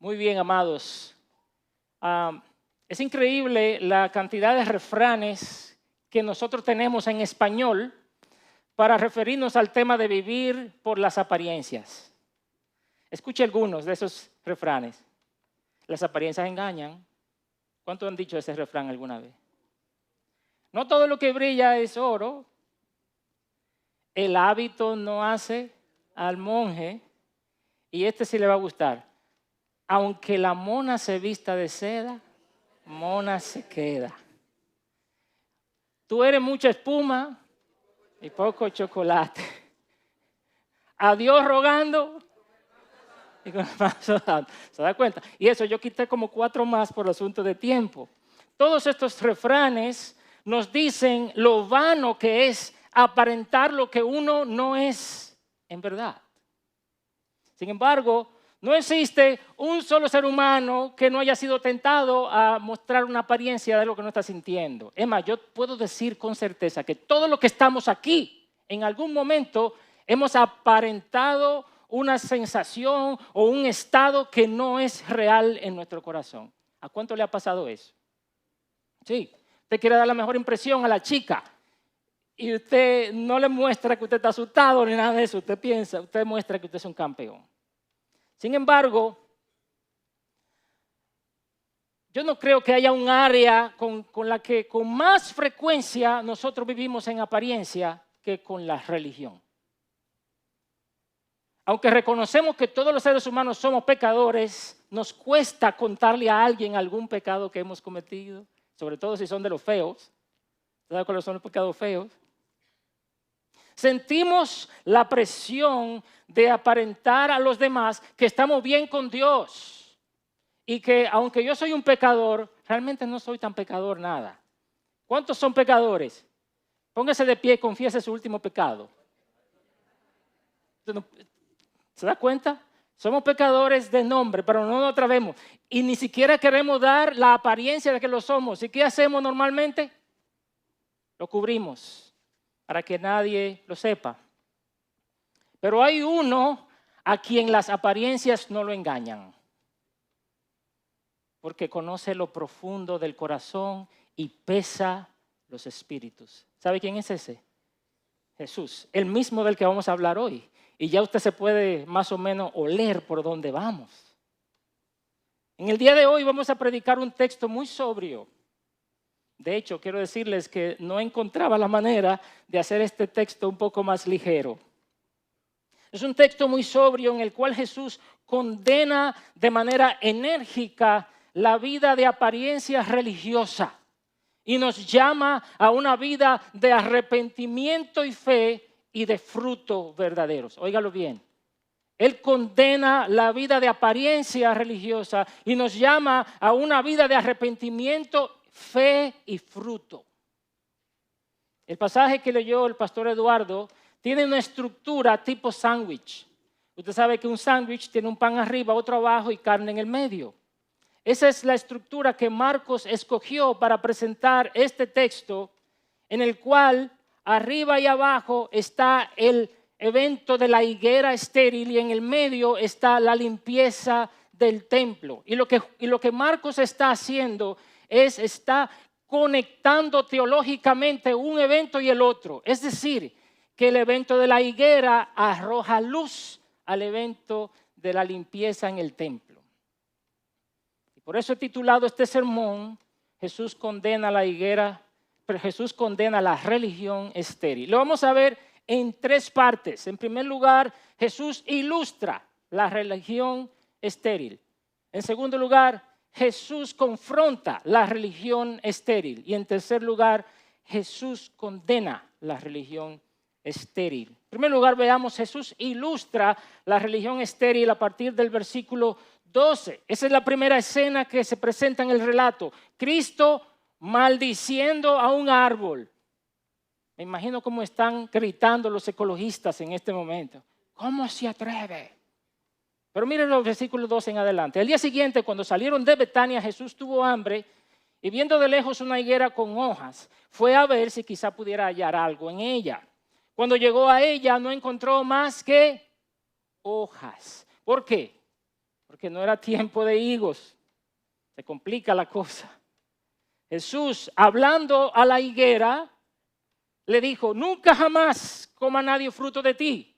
Muy bien, amados. Es increíble la cantidad de refranes que nosotros tenemos en español para referirnos al tema de vivir por las apariencias. Escuche algunos de esos refranes. Las apariencias engañan. ¿Cuántos han dicho ese refrán alguna vez? No todo lo que brilla es oro. El hábito no hace al monje. Y este sí le va a gustar. Aunque la mona se vista de seda, mona se queda. Tú eres mucha espuma y poco chocolate. A Dios rogando y con el vaso dando. ¿Se da cuenta? Y eso yo quité como 4 más por asunto de tiempo. Todos estos refranes nos dicen lo vano que es aparentar lo que uno no es en verdad. Sin embargo, no existe un solo ser humano que no haya sido tentado a mostrar una apariencia de lo que no está sintiendo. Es más, yo puedo decir con certeza que todos los que estamos aquí, en algún momento, hemos aparentado una sensación o un estado que no es real en nuestro corazón. ¿A cuánto le ha pasado eso? Sí, usted quiere dar la mejor impresión a la chica y usted no le muestra que usted está asustado ni nada de eso. Usted muestra que usted es un campeón. Sin embargo, yo no creo que haya un área con la que con más frecuencia nosotros vivimos en apariencia que con la religión. Aunque reconocemos que todos los seres humanos somos pecadores, nos cuesta contarle a alguien algún pecado que hemos cometido, sobre todo si son de los feos. ¿Sabe cuáles son los pecados feos? Sentimos la presión de aparentar a los demás que estamos bien con Dios y que aunque yo soy un pecador, realmente no soy tan pecador nada. ¿Cuántos son pecadores? Póngase de pie y confiese su último pecado. ¿Se da cuenta? Somos pecadores de nombre, pero no nos atrevemos. Y ni siquiera queremos dar la apariencia de que lo somos. ¿Y qué hacemos normalmente? Lo cubrimos para que nadie lo sepa. Pero hay uno a quien las apariencias no lo engañan, porque conoce lo profundo del corazón y pesa los espíritus. ¿Sabe quién es ese? Jesús, el mismo del que vamos a hablar hoy. Y ya usted se puede más o menos oler por dónde vamos. En el día de hoy vamos a predicar un texto muy sobrio. De hecho, quiero decirles que no encontraba la manera de hacer este texto un poco más ligero. Es un texto muy sobrio en el cual Jesús condena de manera enérgica la vida de apariencia religiosa y nos llama a una vida de arrepentimiento y fe y de frutos verdaderos. Óigalo bien. Él condena la vida de apariencia religiosa y nos llama a una vida de arrepentimiento, fe y fruto. El pasaje que leyó el pastor Eduardo tiene una estructura tipo sándwich. Usted sabe que un sándwich tiene un pan arriba, otro abajo y carne en el medio. Esa es la estructura que Marcos escogió para presentar este texto, en el cual arriba y abajo está el evento de la higuera estéril y en el medio está la limpieza del templo. Y lo que Marcos está haciendo está conectando teológicamente un evento y el otro. Es decir, que el evento de la higuera arroja luz al evento de la limpieza en el templo. Y por eso he titulado este sermón, Jesús condena la higuera, pero Jesús condena la religión estéril. Lo vamos a ver en 3 partes. En primer lugar, Jesús ilustra la religión estéril. En segundo lugar, Jesús confronta la religión estéril. Y en tercer lugar, Jesús condena la religión estéril. En primer lugar, veamos, Jesús ilustra la religión estéril a partir del versículo 12. Esa es la primera escena que se presenta en el relato. Cristo maldiciendo a un árbol. Me imagino cómo están gritando los ecologistas en este momento. ¿Cómo se atreve? Pero miren los versículos 12 en adelante. El día siguiente, cuando salieron de Betania, Jesús tuvo hambre y viendo de lejos una higuera con hojas, fue a ver si quizá pudiera hallar algo en ella. Cuando llegó a ella, no encontró más que hojas. ¿Por qué? porque no era tiempo de higos. Se complica la cosa. Jesús, hablando a la higuera, le dijo, nunca jamás coma nadie fruto de ti.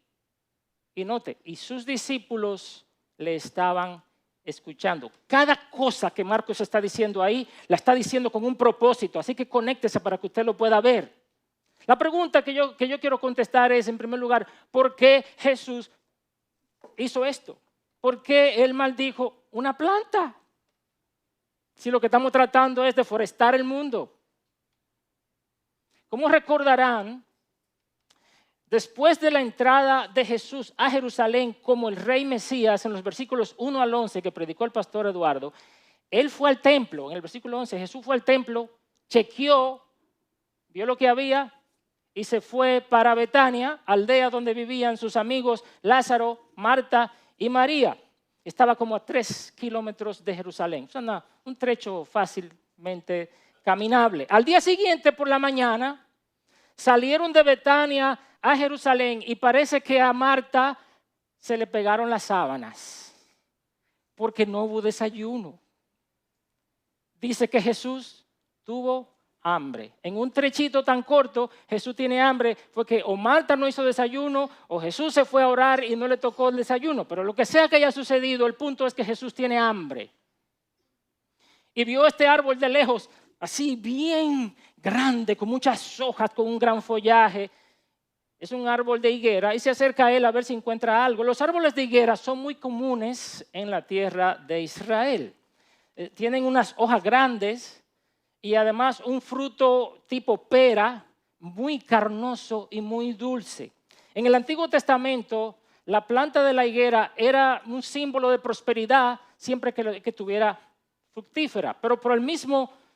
Y note, y sus discípulos le estaban escuchando. Cada cosa que Marcos está diciendo ahí, la está diciendo con un propósito, así que conéctese para que usted lo pueda ver. La pregunta que yo quiero contestar es, en primer lugar, ¿por qué Jesús hizo esto? ¿Por qué él maldijo una planta? Si lo que estamos tratando es deforestar el mundo. Como recordarán, después de la entrada de Jesús a Jerusalén como el rey Mesías, en los versículos 1 al 11 que predicó el pastor Eduardo, él fue al templo, en el versículo 11, Jesús fue al templo, chequeó, vio lo que había y se fue para Betania, aldea donde vivían sus amigos Lázaro, Marta y María. Estaba como a 3 kilómetros de Jerusalén, o sea, un trecho fácilmente caminable. Al día siguiente por la mañana salieron de Betania a Jerusalén y parece que a Marta se le pegaron las sábanas porque no hubo desayuno. Dice que Jesús tuvo hambre. En un trechito tan corto, Jesús tiene hambre, fue que o Marta no hizo desayuno o Jesús se fue a orar y no le tocó el desayuno. Pero lo que sea que haya sucedido, el punto es que Jesús tiene hambre. Y vio este árbol de lejos, así bien grande, con muchas hojas, con un gran follaje. Es un árbol de higuera y se acerca a él a ver si encuentra algo. Los árboles de higuera son muy comunes en la tierra de Israel. Tienen unas hojas grandes y además un fruto tipo pera, muy carnoso y muy dulce. En el Antiguo Testamento, la planta de la higuera era un símbolo de prosperidad siempre que tuviera fructífera, pero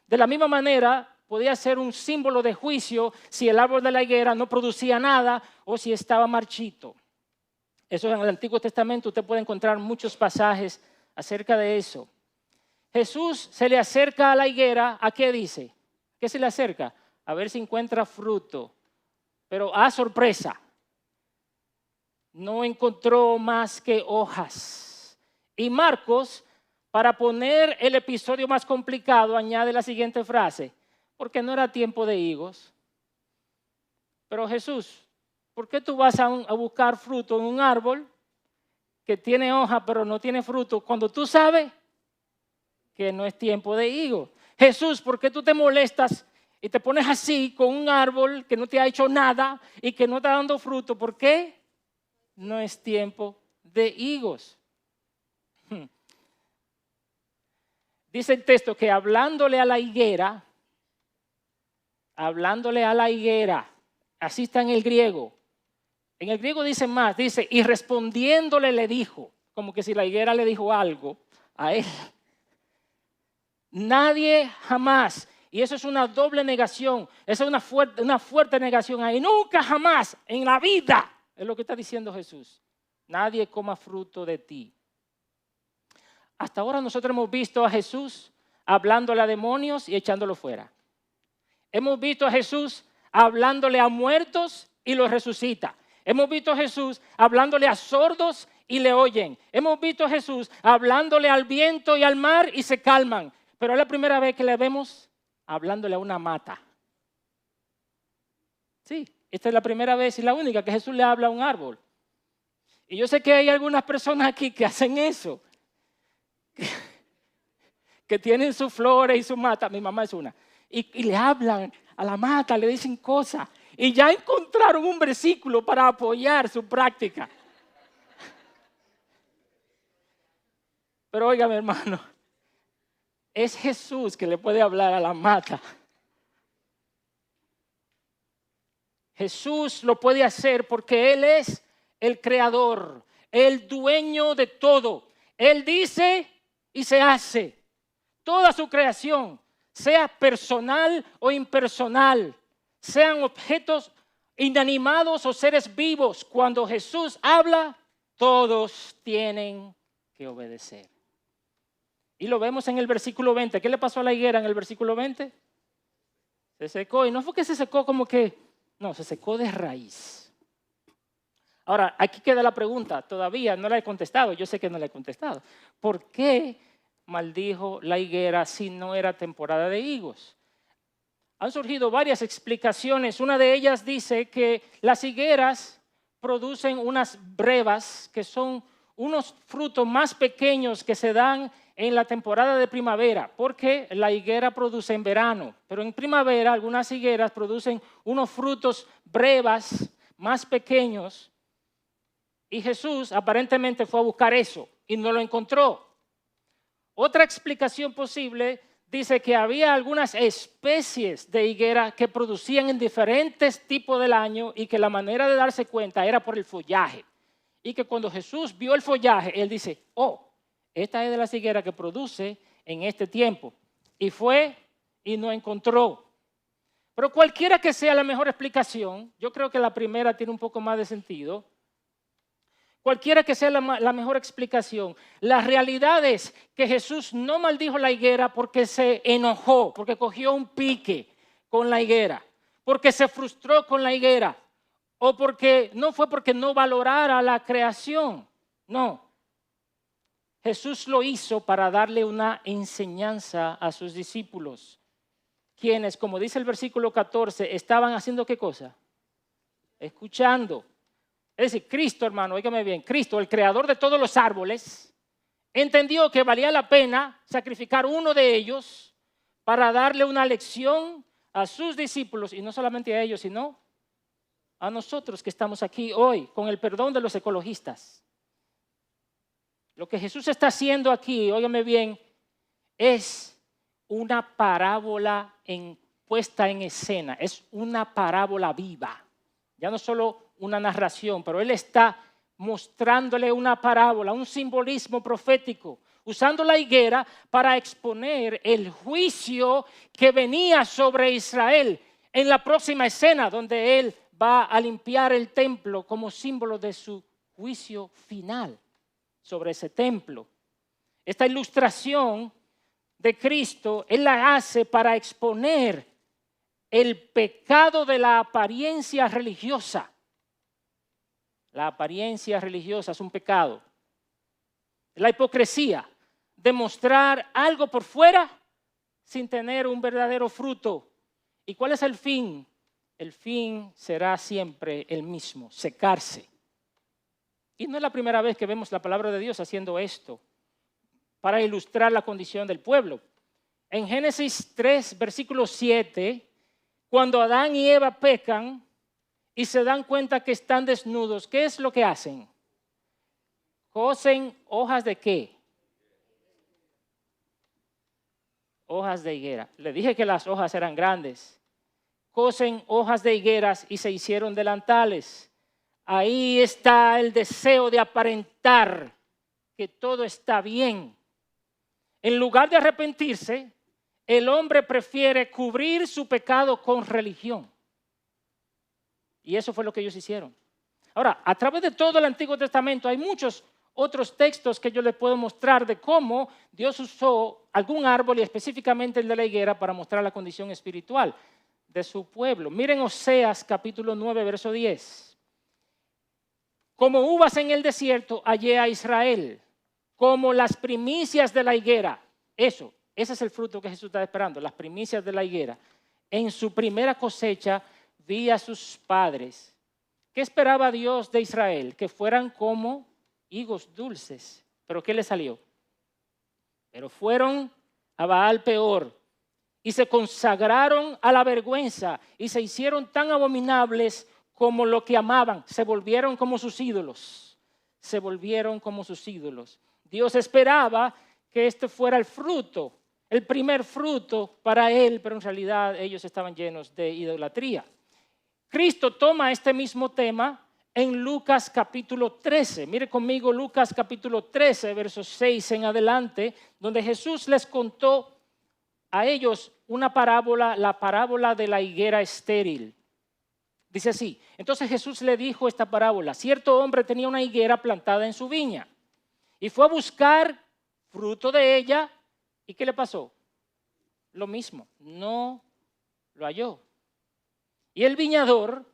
de la misma manera podía ser un símbolo de juicio si el árbol de la higuera no producía nada o si estaba marchito. Eso en el Antiguo Testamento usted puede encontrar muchos pasajes acerca de eso. Jesús se le acerca a la higuera, ¿a qué dice? ¿Qué se le acerca? A ver si encuentra fruto. Pero sorpresa, no encontró más que hojas. Y Marcos, para poner el episodio más complicado, añade la siguiente frase, porque no era tiempo de higos. Pero Jesús, ¿por qué tú vas a buscar fruto en un árbol que tiene hoja pero no tiene fruto cuando tú sabes que no es tiempo de higos? Jesús, ¿por qué tú te molestas y te pones así con un árbol que no te ha hecho nada y que no está dando fruto? ¿Por qué? No es tiempo de higos. Dice el texto que hablándole a la higuera, así está en el griego. En el griego dice más, dice, y respondiéndole le dijo, como que si la higuera le dijo algo a él. Nadie jamás, y eso es una doble negación, eso es una fuerte negación ahí, nunca jamás en la vida, es lo que está diciendo Jesús, nadie coma fruto de ti. Hasta ahora nosotros hemos visto a Jesús hablándole a demonios y echándolo fuera. Hemos visto a Jesús hablándole a muertos y los resucita. Hemos visto a Jesús hablándole a sordos y le oyen. Hemos visto a Jesús hablándole al viento y al mar y se calman. Pero es la primera vez que le vemos hablándole a una mata. Sí, esta es la primera vez y la única que Jesús le habla a un árbol. Y yo sé que hay algunas personas aquí que hacen eso. Que tienen sus flores y su mata. Mi mamá es una. Y le hablan a la mata, le dicen cosas. Y ya encontraron un versículo para apoyar su práctica. Pero óigame, hermano, es Jesús que le puede hablar a la mata. Jesús lo puede hacer porque Él es el creador, el dueño de todo. Él dice y se hace. Toda su creación, sea personal o impersonal, sean objetos inanimados o seres vivos, cuando Jesús habla, todos tienen que obedecer. Y lo vemos en el versículo 20. ¿Qué le pasó a la higuera en el versículo 20? Se secó, y no fue que se secó como que, no, se secó de raíz. Ahora, aquí queda la pregunta, todavía no la he contestado, yo sé que no la he contestado. ¿Por qué maldijo la higuera si no era temporada de higos? Han surgido varias explicaciones. Una de ellas dice que las higueras producen unas brevas, que son unos frutos más pequeños que se dan en la temporada de primavera, porque la higuera produce en verano, pero en primavera algunas higueras producen unos frutos brevas más pequeños, y Jesús aparentemente fue a buscar eso y no lo encontró. Otra explicación posible dice que había algunas especies de higuera que producían en diferentes tipos del año y que la manera de darse cuenta era por el follaje. Y que cuando Jesús vio el follaje, él dice, oh, esta es de las higueras que produce en este tiempo. Y fue y no encontró. Pero cualquiera que sea la mejor explicación, yo creo que la primera tiene un poco más de sentido. Cualquiera que sea la mejor explicación, la realidad es que Jesús no maldijo la higuera porque se enojó, porque cogió un pique con la higuera, porque se frustró con la higuera, o porque no fue porque no valorara la creación. No. Jesús lo hizo para darle una enseñanza a sus discípulos, quienes, como dice el versículo 14, estaban haciendo ¿qué cosa? Escuchando. Es decir, Cristo, hermano, óigame bien, Cristo, el creador de todos los árboles, entendió que valía la pena sacrificar uno de ellos para darle una lección a sus discípulos, y no solamente a ellos, sino a nosotros que estamos aquí hoy, con el perdón de los ecologistas. Lo que Jesús está haciendo aquí, óigame bien, es una parábola puesta en escena, es una parábola viva. Ya no solo una narración, pero él está mostrándole una parábola, un simbolismo profético, usando la higuera para exponer el juicio que venía sobre Israel en la próxima escena, donde él va a limpiar el templo como símbolo de su juicio final sobre ese templo. Esta ilustración de Cristo, él la hace para exponer el pecado de la apariencia religiosa. La apariencia religiosa es un pecado. La hipocresía, demostrar algo por fuera sin tener un verdadero fruto. ¿Y cuál es el fin? El fin será siempre el mismo, secarse. Y no es la primera vez que vemos la palabra de Dios haciendo esto para ilustrar la condición del pueblo. En Génesis 3, versículo 7, cuando Adán y Eva pecan y se dan cuenta que están desnudos, ¿qué es lo que hacen? Cosen hojas de ¿qué? Hojas de higuera. Le dije que las hojas eran grandes. Cosen hojas de higueras y se hicieron delantales. Ahí está el deseo de aparentar que todo está bien. En lugar de arrepentirse, el hombre prefiere cubrir su pecado con religión. Y eso fue lo que ellos hicieron. Ahora, a través de todo el Antiguo Testamento hay muchos otros textos que yo les puedo mostrar de cómo Dios usó algún árbol y específicamente el de la higuera para mostrar la condición espiritual de su pueblo. Miren Oseas capítulo 9, verso 10. Como uvas en el desierto hallé a Israel, como las primicias de la higuera. Ese es el fruto que Jesús está esperando, las primicias de la higuera. En su primera cosecha vi a sus padres. ¿Qué esperaba Dios de Israel? Que fueran como higos dulces. ¿Pero qué le salió? Pero fueron a Baal peor y se consagraron a la vergüenza y se hicieron tan abominables como lo que amaban. Se volvieron como sus ídolos. Se volvieron como sus ídolos. Dios esperaba que este fuera el fruto, el primer fruto para él, pero en realidad ellos estaban llenos de idolatría. Cristo toma este mismo tema en Lucas capítulo 13. Mire conmigo Lucas capítulo 13, versos 6 en adelante, donde Jesús les contó a ellos una parábola, la parábola de la higuera estéril. Dice así, entonces Jesús le dijo esta parábola: cierto hombre tenía una higuera plantada en su viña y fue a buscar fruto de ella. ¿Y qué le pasó? Lo mismo, no lo halló. Y el viñador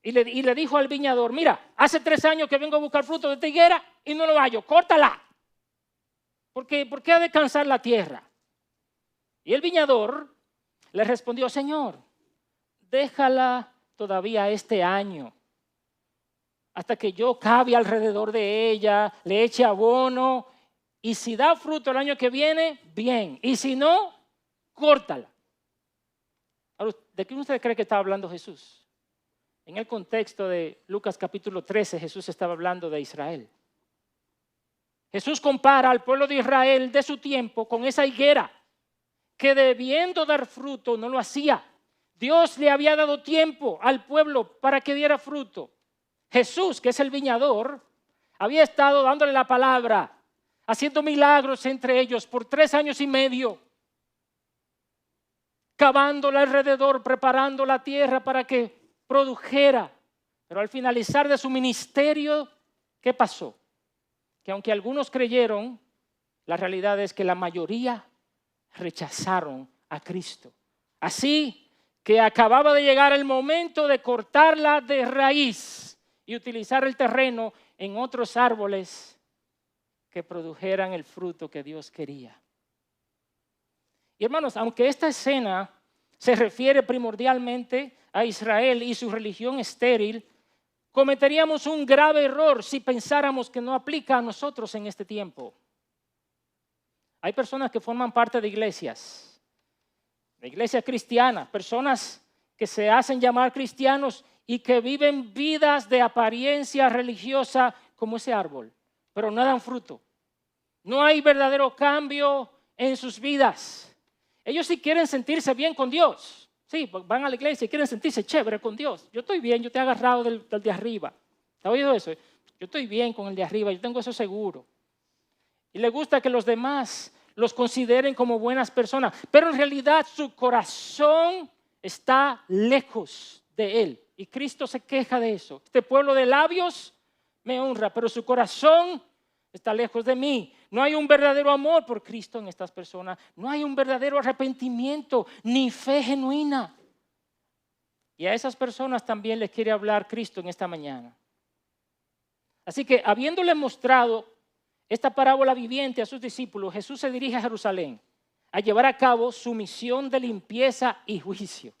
y le dijo al viñador, mira, hace 3 años que vengo a buscar fruto de esta higuera y no lo hallo, córtala. ¿Por qué ha de cansar la tierra? Y el viñador le respondió, Señor, déjala todavía este año, hasta que yo cabe alrededor de ella, le eche abono, y si da fruto el año que viene, bien, y si no, córtala. ¿De qué usted cree que estaba hablando Jesús? En el contexto de Lucas capítulo 13, Jesús estaba hablando de Israel. Jesús compara al pueblo de Israel de su tiempo con esa higuera que debiendo dar fruto no lo hacía. Dios le había dado tiempo al pueblo para que diera fruto. Jesús, que es el viñador, había estado dándole la palabra, haciendo milagros entre ellos por 3 años y medio, cavándola alrededor, preparando la tierra para que produjera. Pero al finalizar de su ministerio, ¿qué pasó? Que aunque algunos creyeron, la realidad es que la mayoría rechazaron a Cristo. Así que acababa de llegar el momento de cortarla de raíz y utilizar el terreno en otros árboles que produjeran el fruto que Dios quería. Y hermanos, aunque esta escena se refiere primordialmente a Israel y su religión estéril, cometeríamos un grave error si pensáramos que no aplica a nosotros en este tiempo. Hay personas que forman parte de iglesias cristianas, personas que se hacen llamar cristianos y que viven vidas de apariencia religiosa como ese árbol, pero no dan fruto. No hay verdadero cambio en sus vidas. Ellos sí quieren sentirse bien con Dios. Sí, van a la iglesia y quieren sentirse chévere con Dios. Yo estoy bien, yo te he agarrado del de arriba. ¿Te has oído eso? Yo estoy bien con el de arriba, yo tengo eso seguro. Y les gusta que los demás los consideren como buenas personas, pero en realidad su corazón está lejos de Él. Y Cristo se queja de eso. Este pueblo de labios me honra, pero su corazón está lejos de mí. No hay un verdadero amor por Cristo en estas personas. No hay un verdadero arrepentimiento ni fe genuina. Y a esas personas también les quiere hablar Cristo en esta mañana. Así que habiéndole mostrado esta parábola viviente a sus discípulos, Jesús se dirige a Jerusalén a llevar a cabo su misión de limpieza y juicio.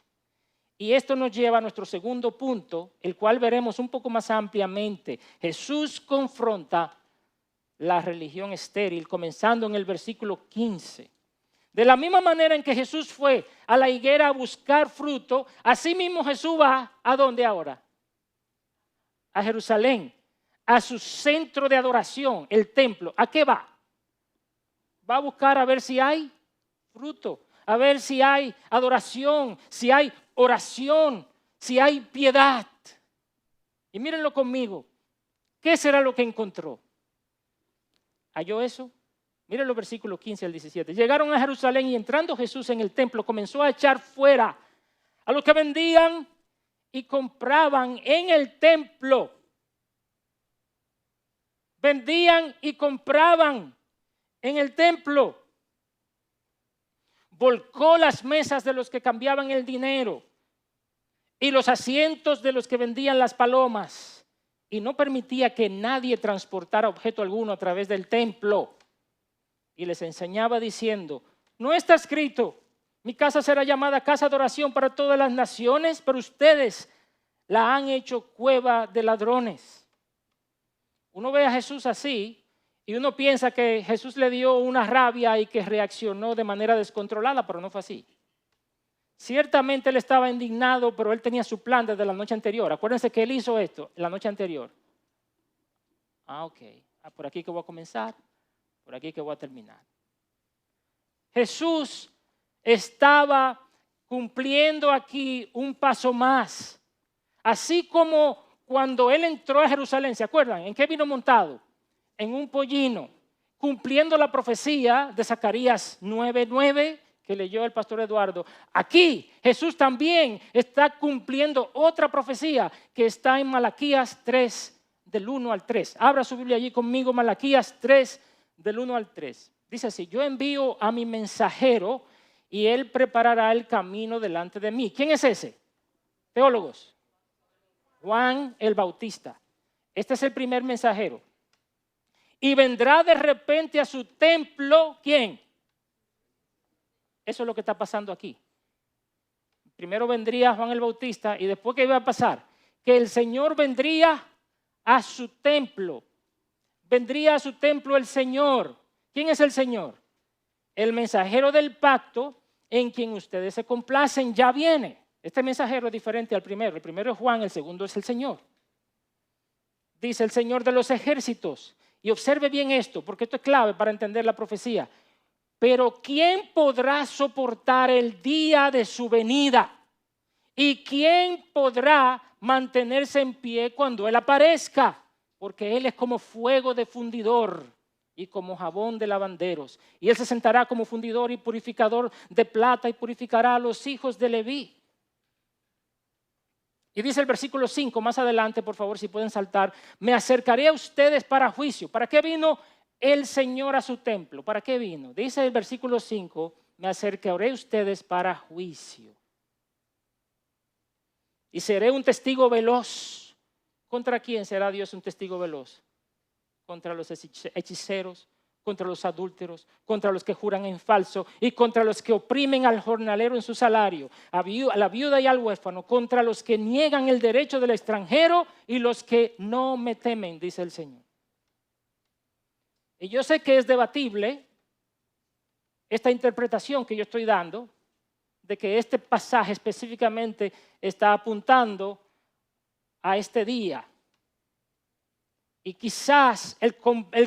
Y esto nos lleva a nuestro segundo punto, el cual veremos un poco más ampliamente. Jesús confronta la religión estéril, comenzando en el versículo 15. De la misma manera en que Jesús fue a la higuera a buscar fruto, así mismo Jesús va ¿a dónde ahora? A Jerusalén, a su centro de adoración, el templo. ¿A qué va? Va a buscar a ver si hay fruto, a ver si hay adoración, si hay oración, si hay piedad. Y mírenlo conmigo. ¿Qué será lo que encontró? ¿Halló eso? Miren los versículos 15 al 17. Llegaron a Jerusalén y entrando Jesús en el templo comenzó a echar fuera a los que vendían y compraban en el templo. Vendían y compraban en el templo. Volcó las mesas de los que cambiaban el dinero y los asientos de los que vendían las palomas. Y no permitía que nadie transportara objeto alguno a través del templo. Y les enseñaba diciendo, no está escrito, mi casa será llamada casa de oración para todas las naciones, pero ustedes la han hecho cueva de ladrones. Uno ve a Jesús así y uno piensa que Jesús le dio una rabia y que reaccionó de manera descontrolada, pero no fue así. Ciertamente él estaba indignado, pero él tenía su plan desde la noche anterior. Acuérdense que él hizo esto la noche anterior. Ok, por aquí que voy a comenzar, por aquí que voy a terminar. Jesús estaba cumpliendo aquí un paso más. Así como cuando él entró a Jerusalén, ¿se acuerdan? ¿En qué vino montado? En un pollino, cumpliendo la profecía de Zacarías 9:9 que leyó el pastor Eduardo. Aquí Jesús también está cumpliendo otra profecía que está en Malaquías 3, del 1 al 3. Abra su Biblia allí conmigo, Malaquías 3, del 1 al 3. Dice así, yo envío a mi mensajero y él preparará el camino delante de mí. ¿Quién es ese? Teólogos. Juan el Bautista. Este es el primer mensajero. Y vendrá de repente a su templo, ¿quién? Eso es lo que está pasando aquí. Primero vendría Juan el Bautista y después, ¿qué iba a pasar? Que el Señor vendría a su templo. Vendría a su templo el Señor. ¿Quién es el Señor? El mensajero del pacto en quien ustedes se complacen ya viene. Este mensajero es diferente al primero. El primero es Juan, el segundo es el Señor. Dice el Señor de los ejércitos. Y observe bien esto, porque esto es clave para entender la profecía. Pero ¿quién podrá soportar el día de su venida? ¿Y quién podrá mantenerse en pie cuando Él aparezca? Porque Él es como fuego de fundidor y como jabón de lavanderos. Y Él se sentará como fundidor y purificador de plata y purificará a los hijos de Leví. Y dice el versículo 5, más adelante, por favor, si pueden saltar, me acercaré a ustedes para juicio. ¿Para qué vino el Señor a su templo? ¿Para qué vino? Dice el versículo 5, me acercaré a ustedes para juicio. Y seré un testigo veloz. ¿Contra quién será Dios un testigo veloz? Contra los hechiceros, contra los adúlteros, contra los que juran en falso y contra los que oprimen al jornalero en su salario, a la viuda y al huérfano, contra los que niegan el derecho del extranjero y los que no me temen, dice el Señor. Y yo sé que es debatible esta interpretación que yo estoy dando, de que este pasaje específicamente está apuntando a este día. Y quizás el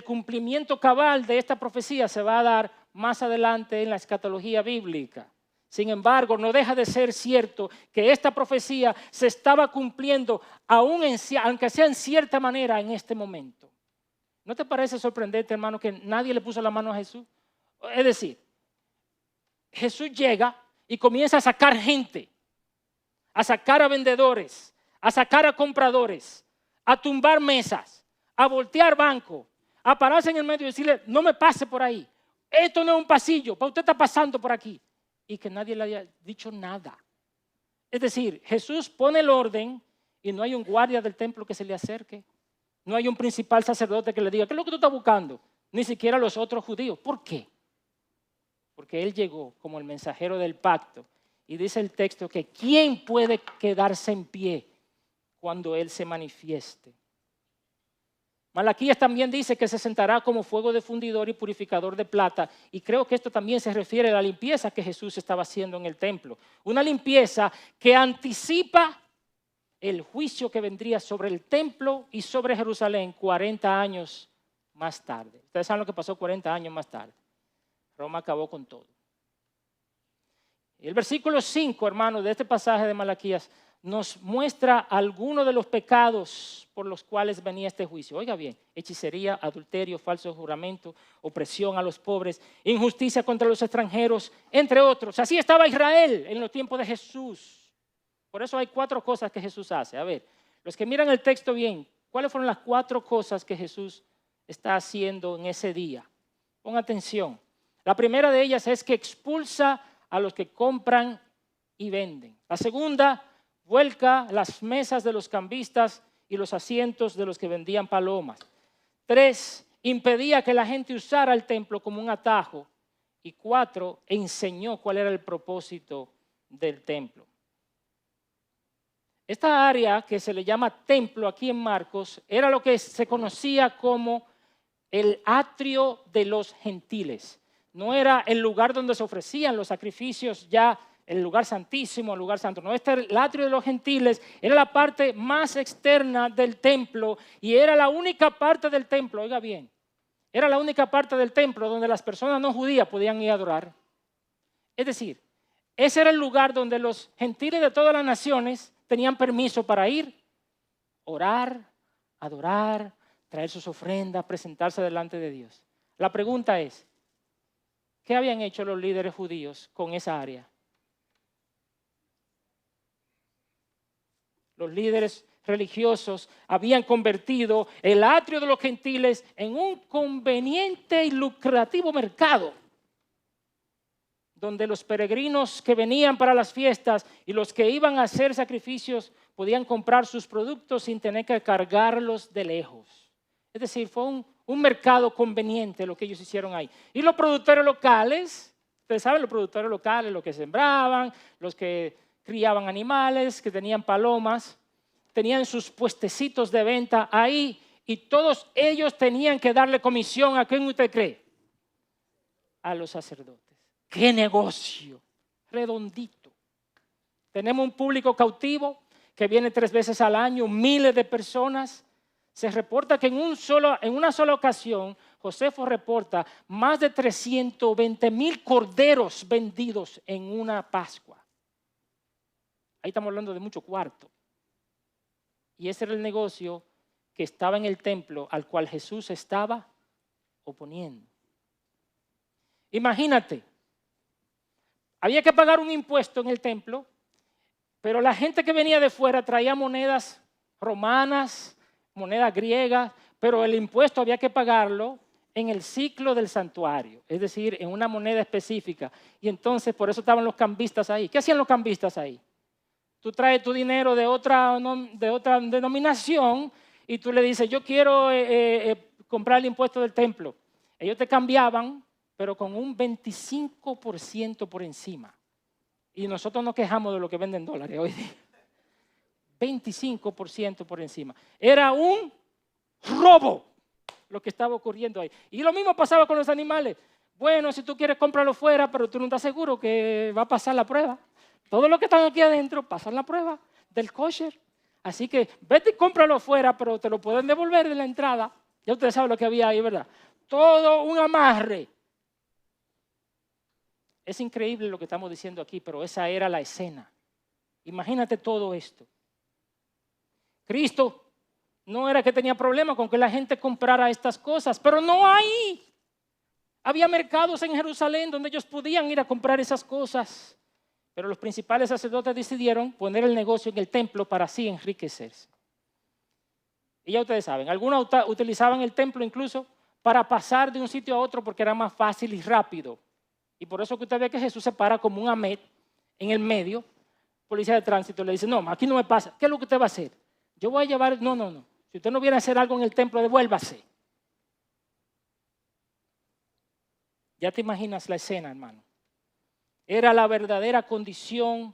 cumplimiento cabal de esta profecía se va a dar más adelante en la escatología bíblica. Sin embargo, no deja de ser cierto que esta profecía se estaba cumpliendo, aunque sea en cierta manera, en este momento. ¿No te parece sorprendente, hermano, que nadie le puso la mano a Jesús? Es decir, Jesús llega y comienza a sacar gente, a sacar a vendedores, a sacar a compradores, a tumbar mesas, a voltear banco, a pararse en el medio y decirle, no me pase por ahí. Esto no es un pasillo, usted está pasando por aquí. Y que nadie le haya dicho nada. Es decir, Jesús pone el orden y no hay un guardia del templo que se le acerque. No hay un principal sacerdote que le diga, ¿qué es lo que tú estás buscando? Ni siquiera los otros judíos. ¿Por qué? Porque Él llegó como el mensajero del pacto. Y dice el texto que ¿quién puede quedarse en pie cuando Él se manifieste? Malaquías también dice que se sentará como fuego de fundidor y purificador de plata. Y creo que esto también se refiere a la limpieza que Jesús estaba haciendo en el templo. Una limpieza que anticipa el juicio que vendría sobre el templo y sobre Jerusalén 40 años más tarde. Ustedes saben lo que pasó 40 años más tarde. Roma acabó con todo. Y el versículo 5, hermanos, de este pasaje de Malaquías nos muestra algunos de los pecados por los cuales venía este juicio. Oiga bien, hechicería, adulterio, falso juramento, opresión a los pobres, injusticia contra los extranjeros, entre otros. Así estaba Israel en los tiempos de Jesús. Por eso hay 4 cosas que Jesús hace. A ver, los que miran el texto bien, ¿cuáles fueron las 4 cosas que Jesús está haciendo en ese día? Pon atención. La primera de ellas es que expulsa a los que compran y venden. La segunda, vuelca las mesas de los cambistas y los asientos de los que vendían palomas. 3, impedía que la gente usara el templo como un atajo. Y 4, enseñó cuál era el propósito del templo. Esta área que se le llama templo aquí en Marcos era lo que se conocía como el atrio de los gentiles. No era el lugar donde se ofrecían los sacrificios ya el lugar santísimo, el lugar santo. No, el atrio de los gentiles era la parte más externa del templo y era la única parte del templo, oiga bien, era la única parte del templo donde las personas no judías podían ir a adorar. Es decir, ese era el lugar donde los gentiles de todas las naciones tenían permiso para ir, orar, adorar, traer sus ofrendas, presentarse delante de Dios. La pregunta es, ¿qué habían hecho los líderes judíos con esa área? Los líderes religiosos habían convertido el atrio de los gentiles en un conveniente y lucrativo mercado, donde los peregrinos que venían para las fiestas y los que iban a hacer sacrificios podían comprar sus productos sin tener que cargarlos de lejos. Es decir, fue un mercado conveniente lo que ellos hicieron ahí. Y los productores locales, ustedes saben, los productores locales, los que sembraban, los que criaban animales, que tenían palomas, tenían sus puestecitos de venta ahí y todos ellos tenían que darle comisión. ¿A quién usted cree? A los sacerdotes. ¡Qué negocio! Redondito. Tenemos un público cautivo que viene 3 veces al año, miles de personas. Se reporta que en una sola ocasión, Josefo reporta más de 320,000 corderos vendidos en una Pascua. Ahí estamos hablando de mucho cuarto. Y ese era el negocio que estaba en el templo al cual Jesús estaba oponiendo. Imagínate, había que pagar un impuesto en el templo, pero la gente que venía de fuera traía monedas romanas, monedas griegas, pero el impuesto había que pagarlo en el ciclo del santuario, es decir, en una moneda específica. Y entonces por eso estaban los cambistas ahí. ¿Qué hacían los cambistas ahí? Tú traes tu dinero de otra denominación y tú le dices, yo quiero comprar el impuesto del templo. Ellos te cambiaban, pero con un 25% por encima. Y nosotros nos quejamos de lo que venden dólares hoy día. 25% por encima. Era un robo lo que estaba ocurriendo ahí. Y lo mismo pasaba con los animales. Bueno, si tú quieres comprarlo fuera, pero tú no estás seguro que va a pasar la prueba. Todos los que están aquí adentro pasan la prueba del kosher. Así que vete y cómpralo fuera, pero te lo pueden devolver de la entrada. Ya ustedes saben lo que había ahí, ¿verdad? Todo un amarre. Es increíble lo que estamos diciendo aquí, pero esa era la escena. Imagínate todo esto. Cristo no era que tenía problema con que la gente comprara estas cosas, pero no ahí. Había mercados en Jerusalén donde ellos podían ir a comprar esas cosas. Pero los principales sacerdotes decidieron poner el negocio en el templo para así enriquecerse. Y ya ustedes saben, algunos utilizaban el templo incluso para pasar de un sitio a otro porque era más fácil y rápido. Y por eso que usted ve que Jesús se para como un Amet en el medio. Policía de tránsito le dice, no, aquí no me pasa. ¿Qué es lo que usted va a hacer? Yo voy a llevar, no. Si usted no viene a hacer algo en el templo, devuélvase. Ya te imaginas la escena, hermano. Era la verdadera condición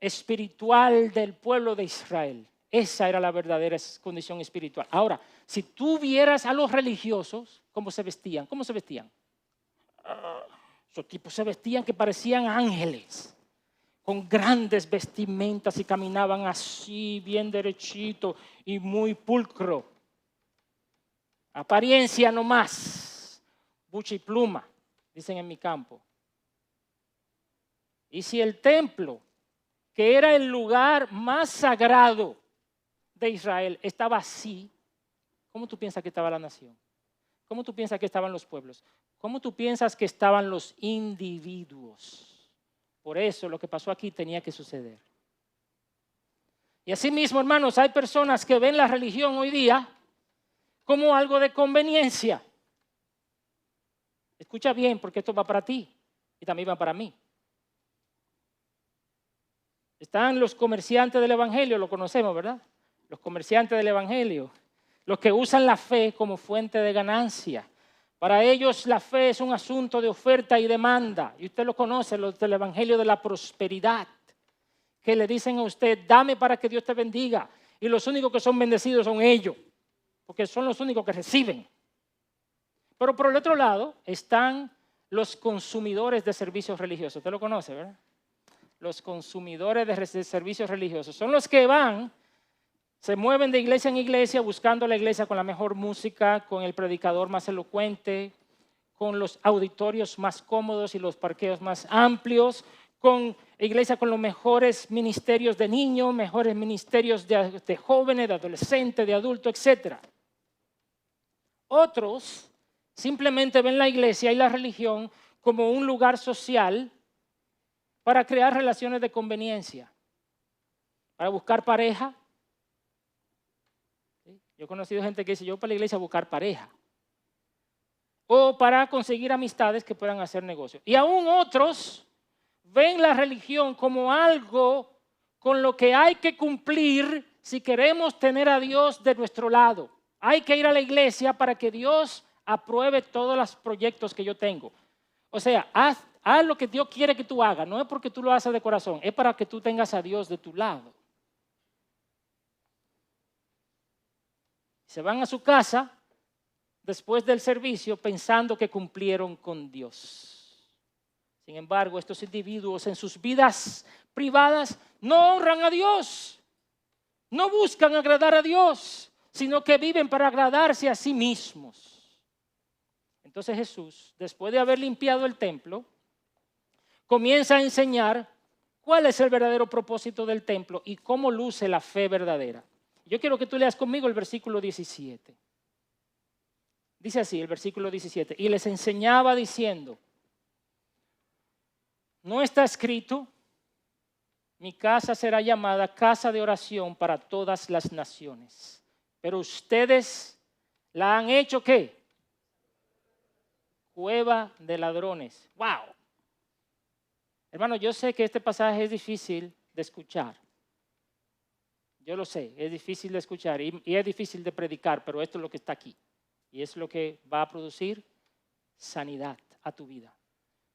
espiritual del pueblo de Israel. Esa era la verdadera condición espiritual. Ahora, si tú vieras a los religiosos, ¿cómo se vestían? Esos tipos se vestían que parecían ángeles, con grandes vestimentas y caminaban así, bien derechito y muy pulcro. Apariencia nomás, buche y pluma, dicen en mi campo. Y si el templo, que era el lugar más sagrado de Israel, estaba así, ¿cómo tú piensas que estaba la nación? ¿Cómo tú piensas que estaban los pueblos? ¿Cómo tú piensas que estaban los individuos? Por eso lo que pasó aquí tenía que suceder. Y así mismo, hermanos, hay personas que ven la religión hoy día como algo de conveniencia. Escucha bien, porque esto va para ti y también va para mí. Están los comerciantes del evangelio, lo conocemos, ¿verdad? Los comerciantes del evangelio, los que usan la fe como fuente de ganancia. Para ellos la fe es un asunto de oferta y demanda. Y usted lo conoce, los del evangelio de la prosperidad, que le dicen a usted, dame para que Dios te bendiga. Y los únicos que son bendecidos son ellos, porque son los únicos que reciben. Pero por el otro lado están los consumidores de servicios religiosos. Usted lo conoce, ¿verdad? Los consumidores de servicios religiosos. Son los que van, se mueven de iglesia en iglesia buscando la iglesia con la mejor música, con el predicador más elocuente, con los auditorios más cómodos y los parqueos más amplios, con iglesia con los mejores ministerios de niños, mejores ministerios de jóvenes, de adolescentes, de adultos, etc. Otros simplemente ven la iglesia y la religión como un lugar social para crear relaciones de conveniencia, para buscar pareja. Yo he conocido gente que dice, yo para la iglesia a buscar pareja. O para conseguir amistades que puedan hacer negocios. Y aún otros ven la religión como algo con lo que hay que cumplir si queremos tener a Dios de nuestro lado. Hay que ir a la iglesia para que Dios apruebe todos los proyectos que yo tengo. O sea, haz lo que Dios quiere que tú hagas. No es porque tú lo haces de corazón, es para que tú tengas a Dios de tu lado. Se van a su casa después del servicio pensando que cumplieron con Dios. Sin embargo, estos individuos en sus vidas privadas no honran a Dios. No buscan agradar a Dios, sino que viven para agradarse a sí mismos. Entonces Jesús, después de haber limpiado el templo, comienza a enseñar cuál es el verdadero propósito del templo y cómo luce la fe verdadera. Yo quiero que tú leas conmigo el versículo 17. Dice así el versículo 17. Y les enseñaba diciendo, ¿no está escrito? Mi casa será llamada casa de oración para todas las naciones. Pero ustedes la han hecho, ¿qué? Cueva de ladrones. ¡Wow! Hermano, yo sé que este pasaje es difícil de escuchar. Yo lo sé, es difícil de escuchar y es difícil de predicar, pero esto es lo que está aquí. Y es lo que va a producir sanidad a tu vida.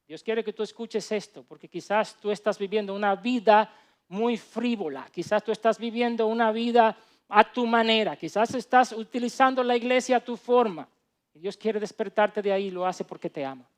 Dios quiere que tú escuches esto, porque quizás tú estás viviendo una vida muy frívola. Quizás tú estás viviendo una vida a tu manera. Quizás estás utilizando la iglesia a tu forma. Y Dios quiere despertarte de ahí y lo hace porque te ama.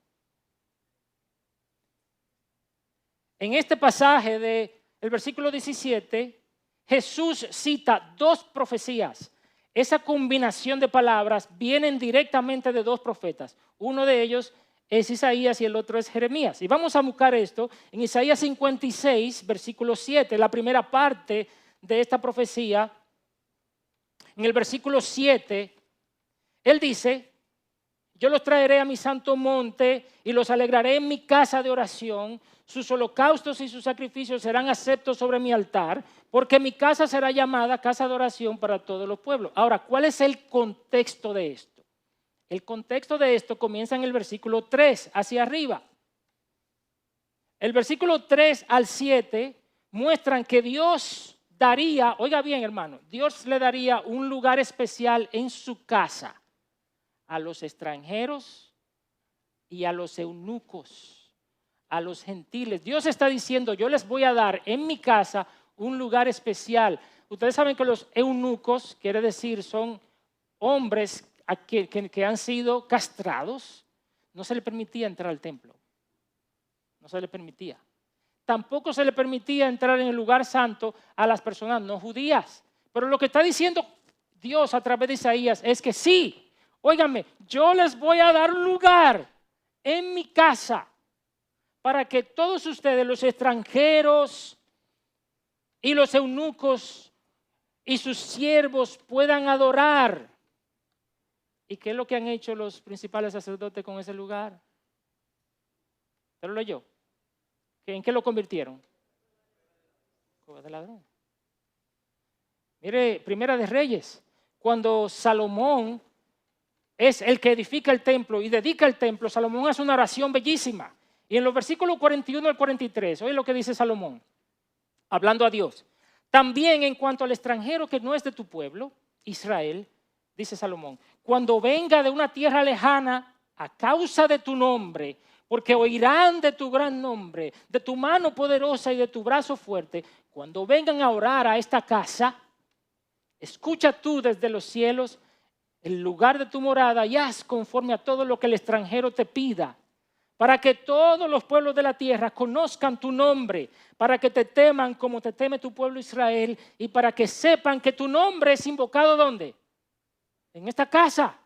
En este pasaje del versículo 17, Jesús cita dos profecías. Esa combinación de palabras vienen directamente de dos profetas. Uno de ellos es Isaías y el otro es Jeremías. Y vamos a buscar esto en Isaías 56, versículo 7, la primera parte de esta profecía. En el versículo 7, él dice, yo los traeré a mi santo monte y los alegraré en mi casa de oración. Sus holocaustos y sus sacrificios serán aceptos sobre mi altar, porque mi casa será llamada casa de oración para todos los pueblos. Ahora, ¿cuál es el contexto de esto? El contexto de esto comienza en el versículo 3, hacia arriba. El versículo 3 al 7 muestran que Dios daría, oiga bien hermano, Dios le daría un lugar especial en su casa a los extranjeros y a los eunucos, a los gentiles. Dios está diciendo, yo les voy a dar en mi casa un lugar especial. Ustedes saben que los eunucos, quiere decir, son hombres que han sido castrados. No se les permitía entrar al templo. No se les permitía. Tampoco se le permitía entrar en el lugar santo a las personas no judías. Pero lo que está diciendo Dios a través de Isaías es que sí, óigame, yo les voy a dar un lugar en mi casa para que todos ustedes, los extranjeros y los eunucos y sus siervos puedan adorar. ¿Y qué es lo que han hecho los principales sacerdotes con ese lugar? ¿Usted lo leyó? ¿En qué lo convirtieron? Cueva de ladrón. Mire, Primera de Reyes, cuando Salomón es el que edifica el templo y dedica el templo, Salomón hace una oración bellísima. Y en los versículos 41 al 43, oye lo que dice Salomón, hablando a Dios. También en cuanto al extranjero que no es de tu pueblo, Israel, dice Salomón, cuando venga de una tierra lejana a causa de tu nombre, porque oirán de tu gran nombre, de tu mano poderosa y de tu brazo fuerte, cuando vengan a orar a esta casa, escucha tú desde los cielos el lugar de tu morada y haz conforme a todo lo que el extranjero te pida, para que todos los pueblos de la tierra conozcan tu nombre, para que te teman como te teme tu pueblo Israel y para que sepan que tu nombre es invocado ¿dónde? En esta casa.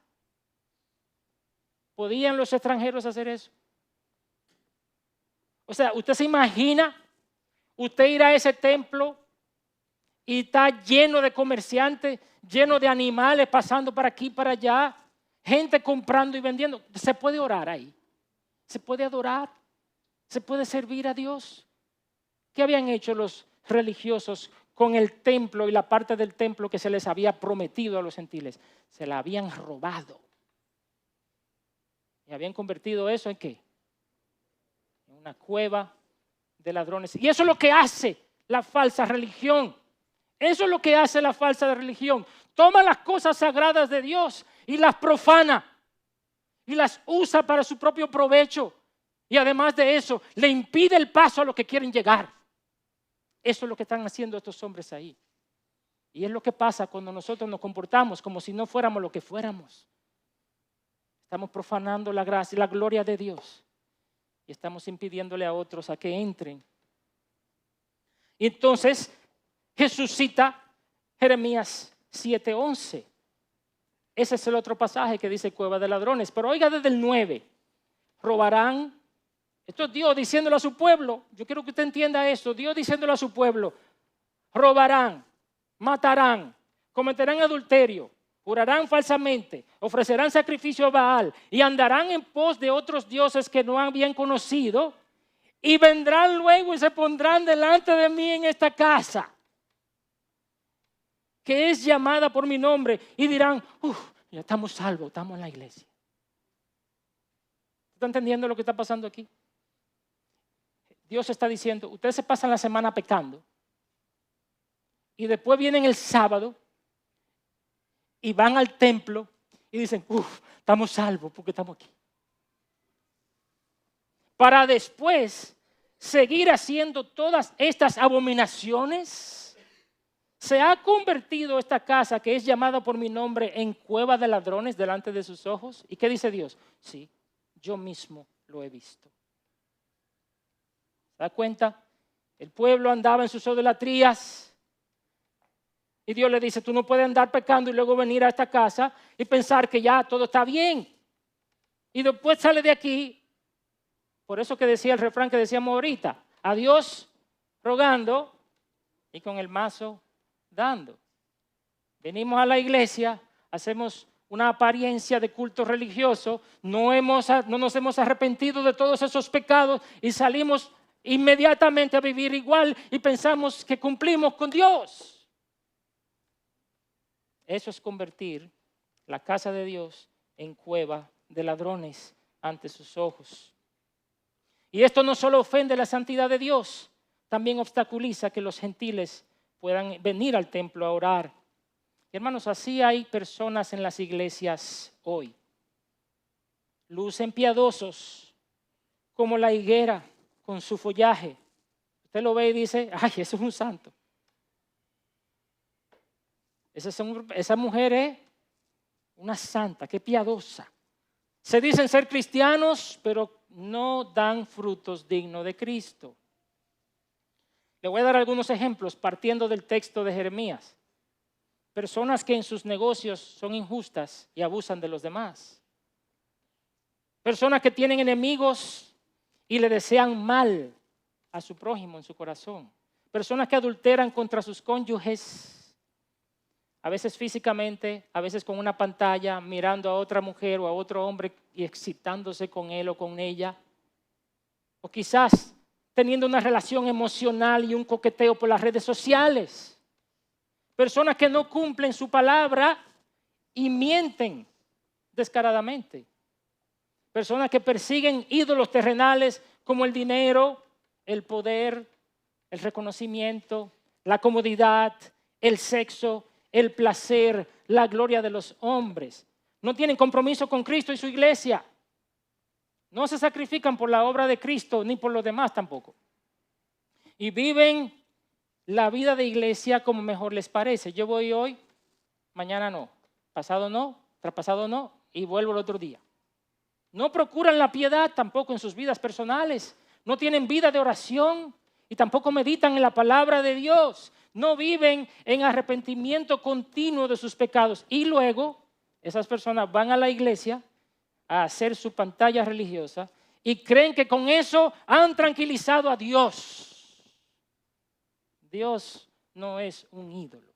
¿Podían los extranjeros hacer eso? O sea, ¿usted se imagina usted ir a ese templo y está lleno de comerciantes, lleno de animales pasando para aquí y para allá, gente comprando y vendiendo? ¿Se puede orar ahí? ¿Se puede adorar? ¿Se puede servir a Dios? ¿Qué habían hecho los religiosos con el templo y la parte del templo que se les había prometido a los gentiles? Se la habían robado. ¿Y habían convertido eso en qué? En una cueva de ladrones. Y eso es lo que hace la falsa religión. Eso es lo que hace la falsa religión. Toma las cosas sagradas de Dios y las profana y las usa para su propio provecho. Y además de eso, le impide el paso a los que quieren llegar. Eso es lo que están haciendo estos hombres ahí. Y es lo que pasa cuando nosotros nos comportamos como si no fuéramos lo que fuéramos. Estamos profanando la gracia y la gloria de Dios. Y estamos impidiéndole a otros a que entren. Y entonces Jesús cita Jeremías 7:11. Ese es el otro pasaje que dice cueva de ladrones. Pero oiga desde el 9. Robarán. Esto es Dios diciéndole a su pueblo. Yo quiero que usted entienda esto. Dios diciéndole a su pueblo. Robarán, matarán, cometerán adulterio, jurarán falsamente, ofrecerán sacrificio a Baal y andarán en pos de otros dioses que no habían conocido y vendrán luego y se pondrán delante de mí en esta casa que es llamada por mi nombre y dirán, ya estamos salvos, estamos en la iglesia. ¿Está entendiendo lo que está pasando aquí? Dios está diciendo, ustedes se pasan la semana pecando y después vienen el sábado y van al templo y dicen, estamos salvos porque estamos aquí. Para después seguir haciendo todas estas abominaciones, se ha convertido esta casa que es llamada por mi nombre en cueva de ladrones delante de sus ojos. ¿Y qué dice Dios? Sí, yo mismo lo he visto. ¿Se da cuenta? El pueblo andaba en sus idolatrías. Y Dios le dice, tú no puedes andar pecando y luego venir a esta casa y pensar que ya todo está bien. Y después sale de aquí, por eso que decía el refrán que decíamos ahorita, a Dios rogando y con el mazo dando. Venimos a la iglesia, hacemos una apariencia de culto religioso, no nos hemos arrepentido de todos esos pecados y salimos inmediatamente a vivir igual y pensamos que cumplimos con Dios. Eso es convertir la casa de Dios en cueva de ladrones ante sus ojos. Y esto no solo ofende la santidad de Dios, también obstaculiza que los gentiles puedan venir al templo a orar. Hermanos, así hay personas en las iglesias hoy. Lucen piadosos como la higuera con su follaje. Usted lo ve y dice, ay, eso es un santo. Esa mujer es una santa, qué piadosa. Se dicen ser cristianos, pero no dan frutos dignos de Cristo. Le voy a dar algunos ejemplos partiendo del texto de Jeremías. Personas que en sus negocios son injustas y abusan de los demás. Personas que tienen enemigos y le desean mal a su prójimo en su corazón. Personas que adulteran contra sus cónyuges. A veces físicamente, a veces con una pantalla, mirando a otra mujer o a otro hombre y excitándose con él o con ella. O quizás teniendo una relación emocional y un coqueteo por las redes sociales. Personas que no cumplen su palabra y mienten descaradamente. Personas que persiguen ídolos terrenales como el dinero, el poder, el reconocimiento, la comodidad, el sexo, el placer, la gloria de los hombres. No tienen compromiso con Cristo y su iglesia. No se sacrifican por la obra de Cristo ni por los demás tampoco. Y viven la vida de iglesia como mejor les parece. Yo voy hoy, mañana no, pasado no, traspasado no y vuelvo el otro día. No procuran la piedad tampoco en sus vidas personales. No tienen vida de oración y tampoco meditan en la palabra de Dios. No viven en arrepentimiento continuo de sus pecados. Y luego esas personas van a la iglesia a hacer su pantalla religiosa y creen que con eso han tranquilizado a Dios. Dios no es un ídolo.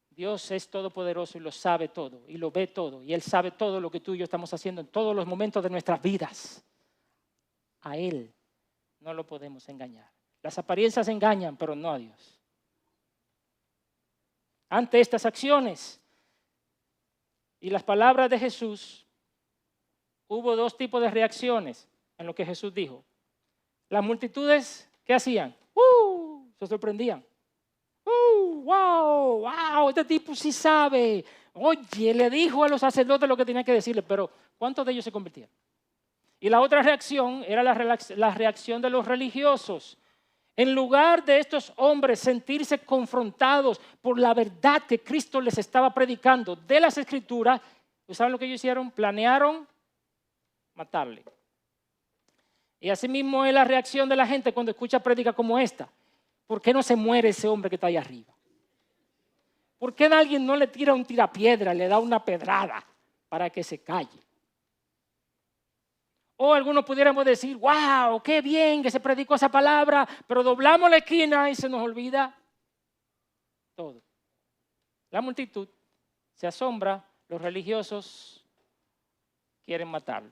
Dios es todopoderoso y lo sabe todo y lo ve todo. Y Él sabe todo lo que tú y yo estamos haciendo en todos los momentos de nuestras vidas. A Él no lo podemos engañar. Las apariencias engañan, pero no a Dios. Ante estas acciones y las palabras de Jesús, hubo dos tipos de reacciones en lo que Jesús dijo. Las multitudes, ¿qué hacían? Se sorprendían. Wow, este tipo sí sabe. Oye, le dijo a los sacerdotes lo que tenía que decirle, pero ¿cuántos de ellos se convirtieron? Y la otra reacción era la reacción de los religiosos. En lugar de estos hombres sentirse confrontados por la verdad que Cristo les estaba predicando de las Escrituras, ¿saben lo que ellos hicieron? Planearon matarle. Y así mismo es la reacción de la gente cuando escucha prédicas como esta. ¿Por qué no se muere ese hombre que está ahí arriba? ¿Por qué alguien no le tira un tirapiedra, le da una pedrada para que se calle? O algunos pudiéramos decir, wow, qué bien que se predicó esa palabra, pero doblamos la esquina y se nos olvida todo. La multitud se asombra, los religiosos quieren matarlo.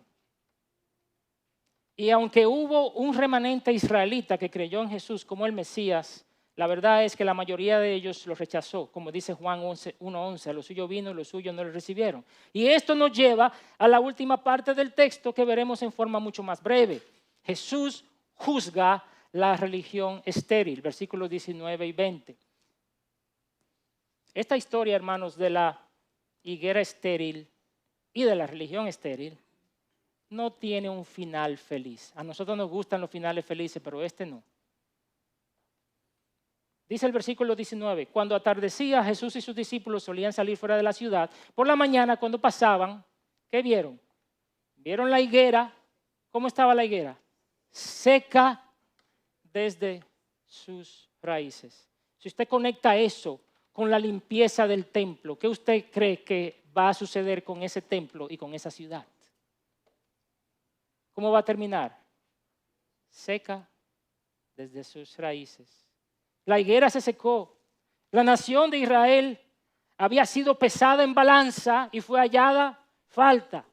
Y aunque hubo un remanente israelita que creyó en Jesús como el Mesías, la verdad es que la mayoría de ellos lo rechazó. Como dice Juan 1:11, a los suyos vino y los suyos no lo recibieron. Y esto nos lleva a la última parte del texto que veremos en forma mucho más breve. Jesús juzga la religión estéril, versículos 19 y 20. Esta historia, hermanos, de la higuera estéril y de la religión estéril no tiene un final feliz. A nosotros nos gustan los finales felices, pero este no. Dice el versículo 19, cuando atardecía, Jesús y sus discípulos solían salir fuera de la ciudad. Por la mañana, cuando pasaban, ¿qué vieron? Vieron la higuera. ¿Cómo estaba la higuera? Seca desde sus raíces. Si usted conecta eso con la limpieza del templo, ¿qué usted cree que va a suceder con ese templo y con esa ciudad? ¿Cómo va a terminar? Seca desde sus raíces. La higuera se secó. La nación de Israel había sido pesada en balanza y fue hallada falta.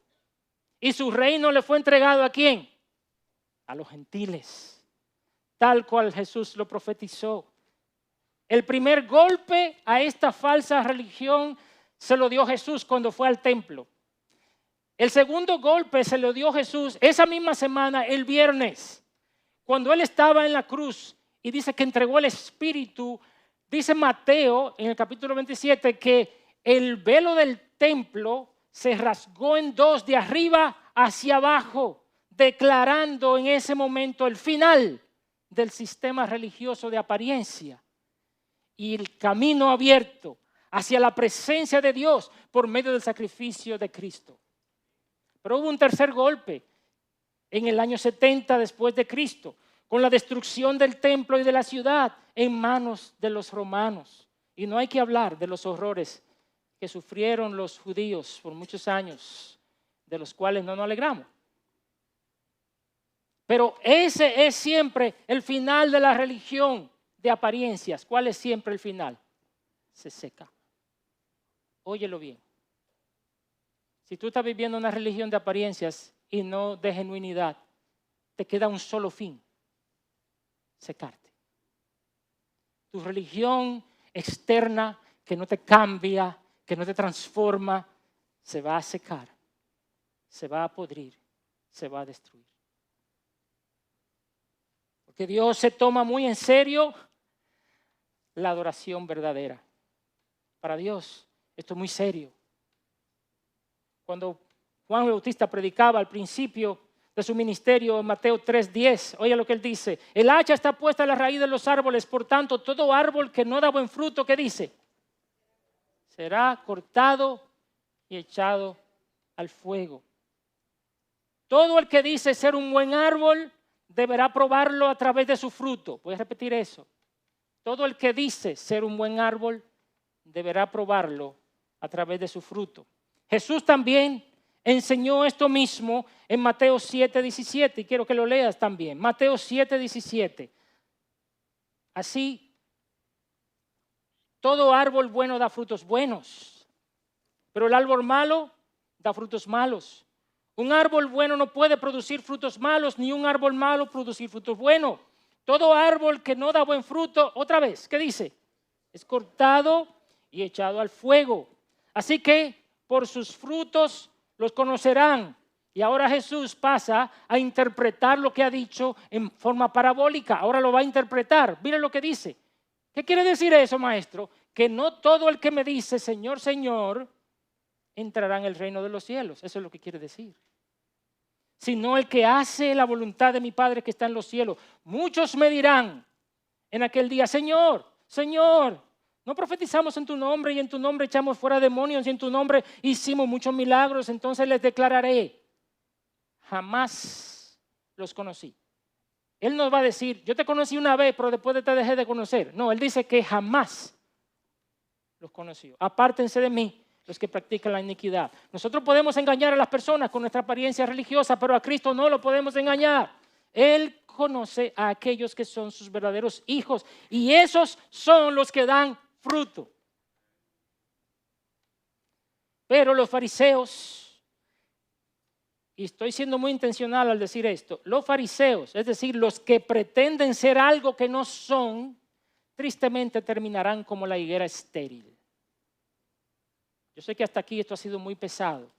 Y su reino le fue entregado ¿a quién? A los gentiles, tal cual Jesús lo profetizó. El primer golpe a esta falsa religión se lo dio Jesús cuando fue al templo. El segundo golpe se lo dio Jesús esa misma semana, el viernes, cuando Él estaba en la cruz y dice que entregó el Espíritu. Dice Mateo en el capítulo 27 que el velo del templo se rasgó en dos de arriba hacia abajo, declarando en ese momento el final del sistema religioso de apariencia y el camino abierto hacia la presencia de Dios por medio del sacrificio de Cristo. Pero hubo un tercer golpe en el año 70 después de Cristo, con la destrucción del templo y de la ciudad en manos de los romanos. Y no hay que hablar de los horrores que sufrieron los judíos por muchos años, de los cuales no nos alegramos. Pero ese es siempre el final de la religión de apariencias. ¿Cuál es siempre el final? Se seca. Óyelo bien. Si tú estás viviendo una religión de apariencias y no de genuinidad, te queda un solo fin: secarte. Tu religión externa que no te cambia, que no te transforma, se va a secar, se va a podrir, se va a destruir. Porque Dios se toma muy en serio la adoración verdadera. Para Dios esto es muy serio. Cuando Juan el Bautista predicaba al principio de su ministerio en Mateo 3:10, oye lo que él dice: el hacha está puesta en la raíz de los árboles, por tanto todo árbol que no da buen fruto, ¿qué dice? Será cortado y echado al fuego. Todo el que dice ser un buen árbol deberá probarlo a través de su fruto. ¿Puedes repetir eso? Todo el que dice ser un buen árbol deberá probarlo a través de su fruto. Jesús también enseñó esto mismo en Mateo 7:17 y quiero que lo leas también. Mateo 7:17. Así, todo árbol bueno da frutos buenos, pero el árbol malo da frutos malos. Un árbol bueno no puede producir frutos malos, ni un árbol malo producir frutos buenos. Todo árbol que no da buen fruto, otra vez, ¿qué dice? Es cortado y echado al fuego. Así que por sus frutos los conocerán. Y ahora Jesús pasa a interpretar lo que ha dicho en forma parabólica. Ahora lo va a interpretar. Mira lo que dice. ¿Qué quiere decir eso, maestro? Que no todo el que me dice, Señor, Señor, entrará en el reino de los cielos. Eso es lo que quiere decir. Sino el que hace la voluntad de mi Padre que está en los cielos. Muchos me dirán en aquel día, Señor, Señor, no profetizamos en tu nombre y en tu nombre echamos fuera demonios y en tu nombre hicimos muchos milagros. Entonces les declararé, jamás los conocí. Él nos va a decir, yo te conocí una vez, pero después te dejé de conocer. No, Él dice que jamás los conoció. Apártense de mí los que practican la iniquidad. Nosotros podemos engañar a las personas con nuestra apariencia religiosa, pero a Cristo no lo podemos engañar. Él conoce a aquellos que son sus verdaderos hijos y esos son los que dan fruto. Pero los fariseos, y estoy siendo muy intencional al decir esto, los fariseos, es decir, los que pretenden ser algo que no son, tristemente terminarán como la higuera estéril. Yo sé que hasta aquí esto ha sido muy pesado,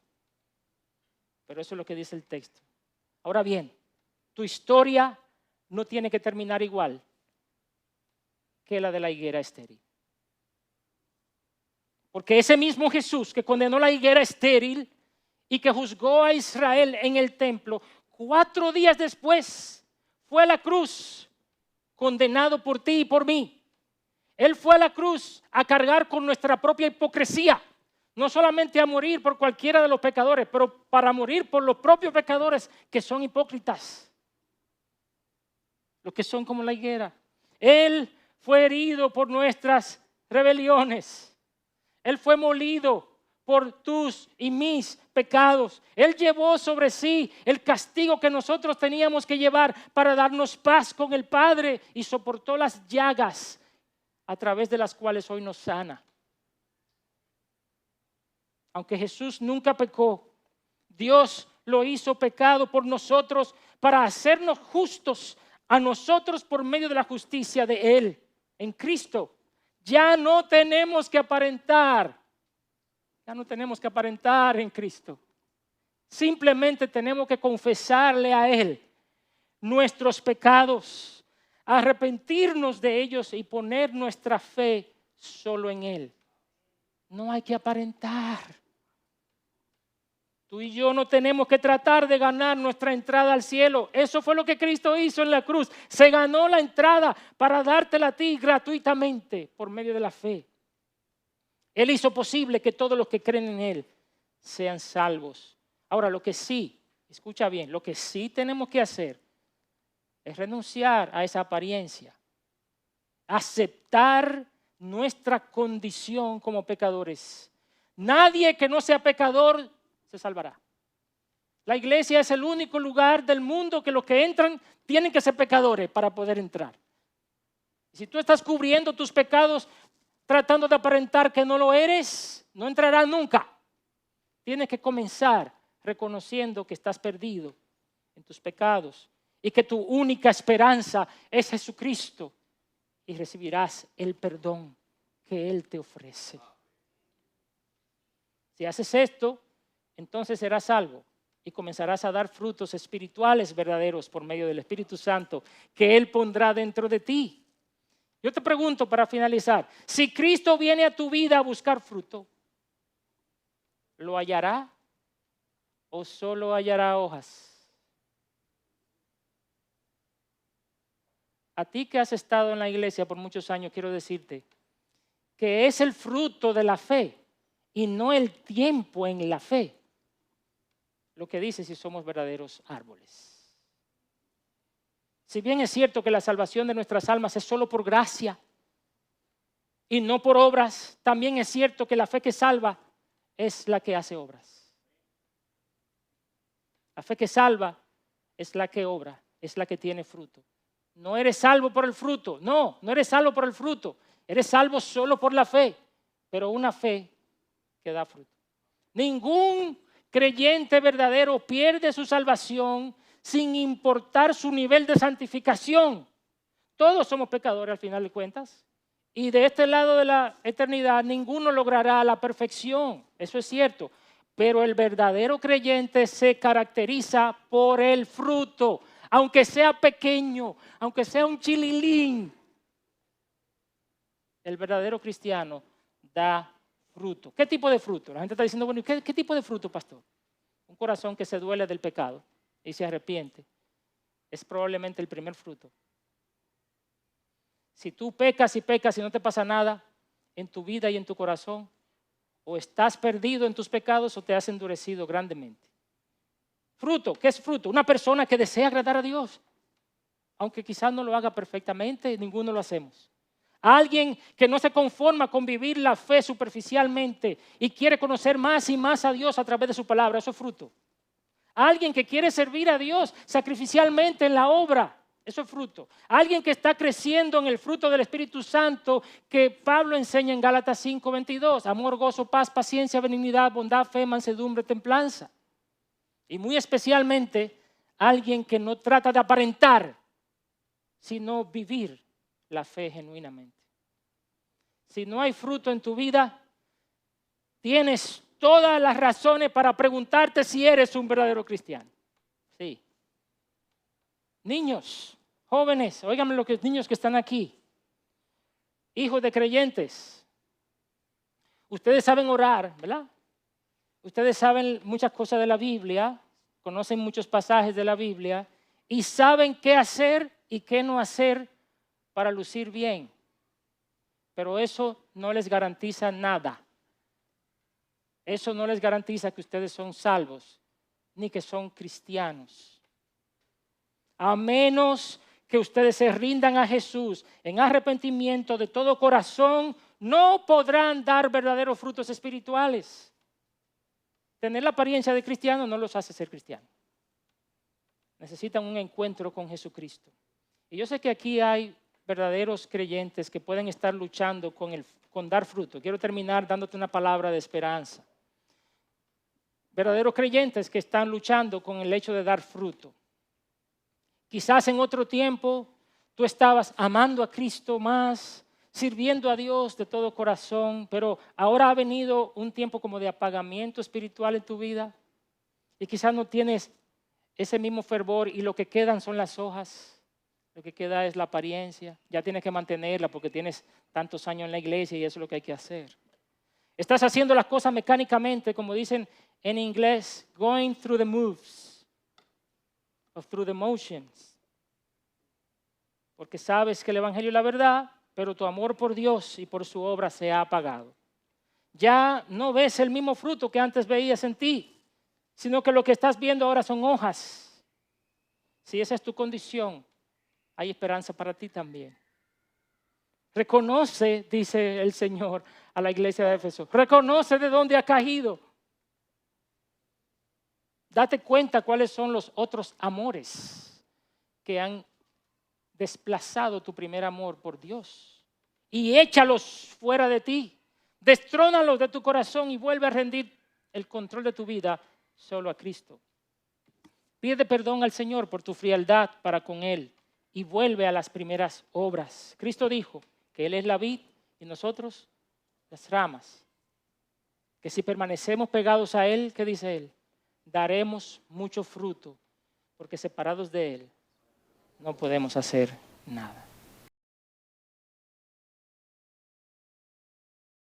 pero eso es lo que dice el texto. Ahora bien, tu historia no tiene que terminar igual que la de la higuera estéril. Porque ese mismo Jesús que condenó la higuera estéril y que juzgó a Israel en el templo, 4 días después fue a la cruz condenado por ti y por mí. Él fue a la cruz a cargar con nuestra propia hipocresía. No solamente a morir por cualquiera de los pecadores, pero para morir por los propios pecadores que son hipócritas. Los que son como la higuera. Él fue herido por nuestras rebeliones. Él fue molido por tus y mis pecados. Él llevó sobre sí el castigo que nosotros teníamos que llevar para darnos paz con el Padre y soportó las llagas a través de las cuales hoy nos sana. Aunque Jesús nunca pecó, Dios lo hizo pecado por nosotros para hacernos justos a nosotros por medio de la justicia de Él en Cristo. Ya no tenemos que aparentar. Ya no tenemos que aparentar en Cristo. Simplemente tenemos que confesarle a Él nuestros pecados, arrepentirnos de ellos y poner nuestra fe solo en Él. No hay que aparentar. Tú y yo no tenemos que tratar de ganar nuestra entrada al cielo. Eso fue lo que Cristo hizo en la cruz. Se ganó la entrada para dártela a ti gratuitamente por medio de la fe. Él hizo posible que todos los que creen en Él sean salvos. Ahora, lo que sí, escucha bien, lo que sí tenemos que hacer es renunciar a esa apariencia. Aceptar nuestra condición como pecadores. Nadie que no sea pecador se salvará. La iglesia es el único lugar del mundo que los que entran tienen que ser pecadores para poder entrar. Si tú estás cubriendo tus pecados tratando de aparentar que no lo eres, no entrarás nunca. Tienes que comenzar reconociendo que estás perdido en tus pecados y que tu única esperanza es Jesucristo y recibirás el perdón que Él te ofrece. Si haces esto, entonces serás salvo y comenzarás a dar frutos espirituales verdaderos por medio del Espíritu Santo que Él pondrá dentro de ti. Yo te pregunto para finalizar, si Cristo viene a tu vida a buscar fruto, ¿lo hallará o solo hallará hojas? A ti que has estado en la iglesia por muchos años, quiero decirte que es el fruto de la fe y no el tiempo en la fe lo que dice si somos verdaderos árboles. Si bien es cierto que la salvación de nuestras almas es solo por gracia y no por obras, también es cierto que la fe que salva es la que hace obras. La fe que salva es la que obra, es la que tiene fruto. No eres salvo por el fruto, no eres salvo por el fruto, eres salvo solo por la fe, pero una fe que da fruto. Ningún creyente verdadero pierde su salvación sin importar su nivel de santificación. Todos somos pecadores al final de cuentas. Y de este lado de la eternidad ninguno logrará la perfección. Eso es cierto. Pero el verdadero creyente se caracteriza por el fruto. Aunque sea pequeño, aunque sea un chililín. el verdadero cristiano da fruto. ¿Qué tipo de fruto? La gente está diciendo, bueno, ¿qué tipo de fruto, pastor? Un corazón que se duele del pecado y se arrepiente. Es probablemente el primer fruto. Si tú pecas y pecas y no te pasa nada en tu vida y en tu corazón, o estás perdido en tus pecados o te has endurecido grandemente. Fruto, ¿qué es fruto? Una persona que desea agradar a Dios, aunque quizás no lo haga perfectamente, ninguno lo hacemos. Alguien que no se conforma con vivir la fe superficialmente y quiere conocer más y más a Dios a través de su palabra, eso es fruto. Alguien que quiere servir a Dios sacrificialmente en la obra, eso es fruto. Alguien que está creciendo en el fruto del Espíritu Santo que Pablo enseña en Gálatas 5:22. Amor, gozo, paz, paciencia, benignidad, bondad, fe, mansedumbre, templanza. Y muy especialmente alguien que no trata de aparentar, sino vivir la fe genuinamente. Si no hay fruto en tu vida, tienes todas las razones para preguntarte si eres un verdadero cristiano. Sí. Niños, jóvenes, óiganme los niños que están aquí, hijos de creyentes, ustedes saben orar, ¿verdad? Ustedes saben muchas cosas de la Biblia, conocen muchos pasajes de la Biblia y saben qué hacer y qué no hacer para lucir bien. Pero eso no les garantiza nada. Eso no les garantiza que ustedes son salvos, ni que son cristianos. A menos que ustedes se rindan a Jesús en arrepentimiento de todo corazón, no podrán dar verdaderos frutos espirituales. Tener la apariencia de cristiano no los hace ser cristianos. Necesitan un encuentro con Jesucristo. Y yo sé que aquí hay verdaderos creyentes que pueden estar luchando con dar fruto. Quiero terminar dándote una palabra de esperanza. Verdaderos creyentes que están luchando con el hecho de dar fruto. Quizás en otro tiempo tú estabas amando a Cristo más, sirviendo a Dios de todo corazón, pero ahora ha venido un tiempo como de apagamiento espiritual en tu vida y quizás no tienes ese mismo fervor y lo que quedan son las hojas, lo que queda es la apariencia, ya tienes que mantenerla porque tienes tantos años en la iglesia y eso es lo que hay que hacer. Estás haciendo las cosas mecánicamente, como dicen en inglés, going through the moves or through the motions, porque sabes que el evangelio es la verdad, pero tu amor por Dios y por su obra se ha apagado. Ya no ves el mismo fruto que antes veías en ti, sino que lo que estás viendo ahora son hojas. Si esa es tu condición, hay esperanza para ti también. Reconoce, dice el Señor a la iglesia de Éfeso, reconoce de dónde ha caído. Date cuenta cuáles son los otros amores que han desplazado tu primer amor por Dios y échalos fuera de ti, destrónalos de tu corazón y vuelve a rendir el control de tu vida solo a Cristo. Pide perdón al Señor por tu frialdad para con Él y vuelve a las primeras obras. Cristo dijo que Él es la vid y nosotros las ramas, que si permanecemos pegados a Él, ¿qué dice Él? Daremos mucho fruto, porque separados de Él no podemos hacer nada.